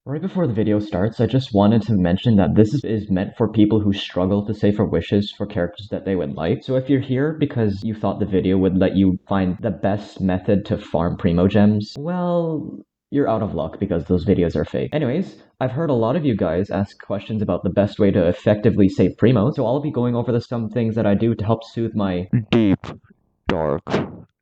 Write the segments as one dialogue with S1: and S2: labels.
S1: Right before the video starts, I just wanted to mention that this is meant for people who struggle to save for wishes for characters that they would like. So if you're here because you thought the video would let you find the best method to farm Primogems, well, you're out of luck because those videos are fake. Anyways, I've heard a lot of you guys ask questions about the best way to effectively save Primos, so I'll be going over some things that I do to help soothe my
S2: Deep, dark,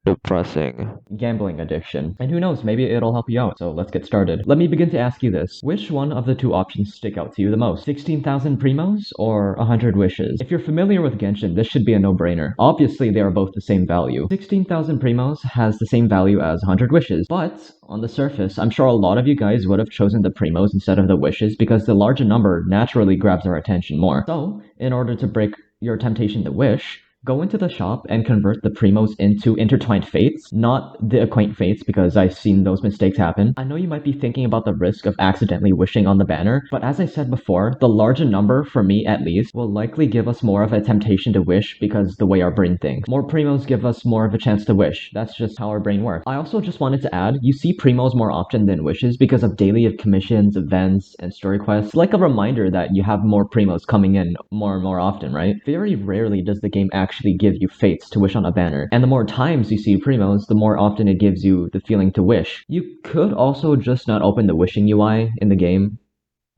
S2: depressing.
S1: gambling addiction. And who knows, maybe it'll help you out. So let's get started. Let me begin to ask you this. Which one of the two options stick out to you the most? 16,000 primos or 100 wishes? If you're familiar with Genshin, this should be a no-brainer. Obviously, they are both the same value. 16,000 primos has the same value as 100 wishes, but on the surface, I'm sure a lot of you guys would have chosen the primos instead of the wishes because the larger number naturally grabs our attention more. So, in order to break your temptation to wish, go into the shop and convert the primos into intertwined fates, not the acquaint fates because I've seen those mistakes happen. I know you might be thinking about the risk of accidentally wishing on the banner, but as I said before, the larger number, for me at least, will likely give us more of a temptation to wish because the way our brain thinks. More primos give us more of a chance to wish. That's just how our brain works. I also just wanted to add, you see primos more often than wishes because of daily commissions, events, and story quests. It's like a reminder that you have more primos coming in more and more often, right? Very rarely does the game actually give you fates to wish on a banner. And the more times you see primos, the more often it gives you the feeling to wish. You could also just not open the wishing UI in the game.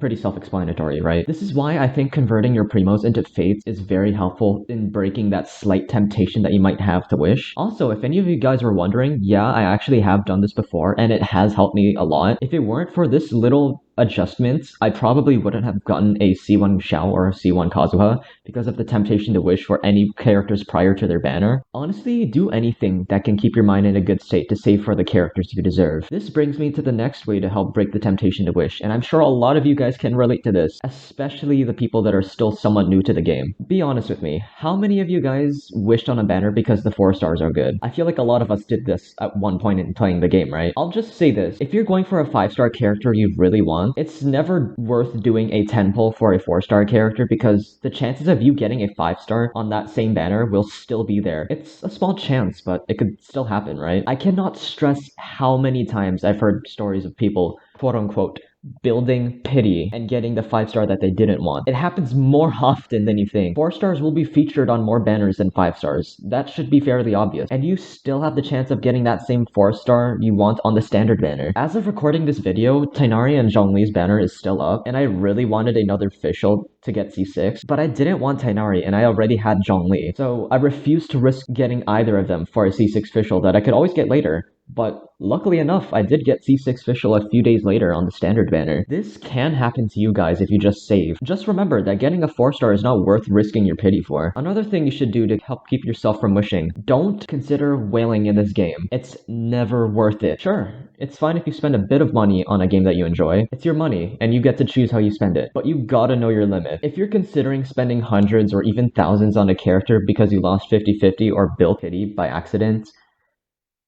S1: Pretty self-explanatory, right? This is why I think converting your primos into fates is very helpful in breaking that slight temptation that you might have to wish. Also, if any of you guys were wondering, yeah, I actually have done this before and it has helped me a lot. If it weren't for this little adjustments, I probably wouldn't have gotten a C1 Xiao or a C1 Kazuha because of the temptation to wish for any characters prior to their banner. Honestly, do anything that can keep your mind in a good state to save for the characters you deserve. This brings me to the next way to help break the temptation to wish, and I'm sure a lot of you guys can relate to this, especially the people that are still somewhat new to the game. Be honest with me, how many of you guys wished on a banner because the 4 stars are good? I feel like a lot of us did this at one point in playing the game, right? I'll just say this, if you're going for a 5-star character you really want, it's never worth doing a 10 pull for a 4-star character because the chances of you getting a 5-star on that same banner will still be there. It's a small chance, but it could still happen, right? I cannot stress how many times I've heard stories of people, quote unquote, building pity and getting the 5-star that they didn't want. It happens more often than you think. 4 stars will be featured on more banners than 5 stars. That should be fairly obvious. And you still have the chance of getting that same 4-star you want on the standard banner. As of recording this video, Tighnari and Zhongli's banner is still up, and I really wanted another official to get C6, but I didn't want Tighnari and I already had Zhongli. So I refused to risk getting either of them for a C6 official that I could always get later. But luckily enough, I did get C6 official a few days later on the standard banner. This can happen to you guys if you just save. Just remember that getting a 4-star is not worth risking your pity for. Another thing you should do to help keep yourself from wishing, don't consider whaling in this game. It's never worth it. Sure, it's fine if you spend a bit of money on a game that you enjoy. It's your money, and you get to choose how you spend it. But you gotta know your limit. If you're considering spending hundreds or even thousands on a character because you lost 50-50 or built pity by accident,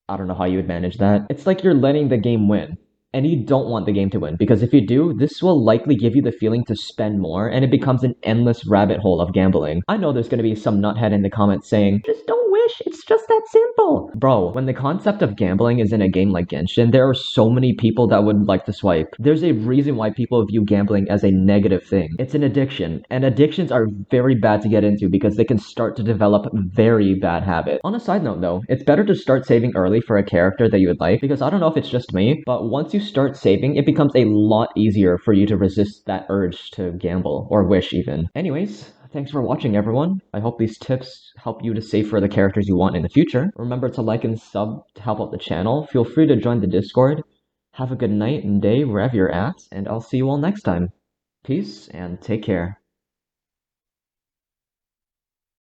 S1: I don't know how you would manage that. It's like you're letting the game win. And you don't want the game to win, because if you do, this will likely give you the feeling to spend more, and it becomes an endless rabbit hole of gambling. I know there's gonna be some nuthead in the comments saying, just don't wish, it's just that simple. Bro, when the concept of gambling is in a game like Genshin, there are so many people that would like to swipe. There's a reason why people view gambling as a negative thing. It's an addiction, and addictions are very bad to get into because they can start to develop very bad habits. On a side note though, it's better to start saving early for a character that you would like, because I don't know if it's just me, but once you start saving, it becomes a lot easier for you to resist that urge to gamble, or wish even. Anyways, thanks for watching everyone. I hope these tips help you to save for the characters you want in the future. Remember to like and sub to help out the channel. Feel free to join the Discord. Have a good night and day wherever you're at, and I'll see you all next time. Peace and take care.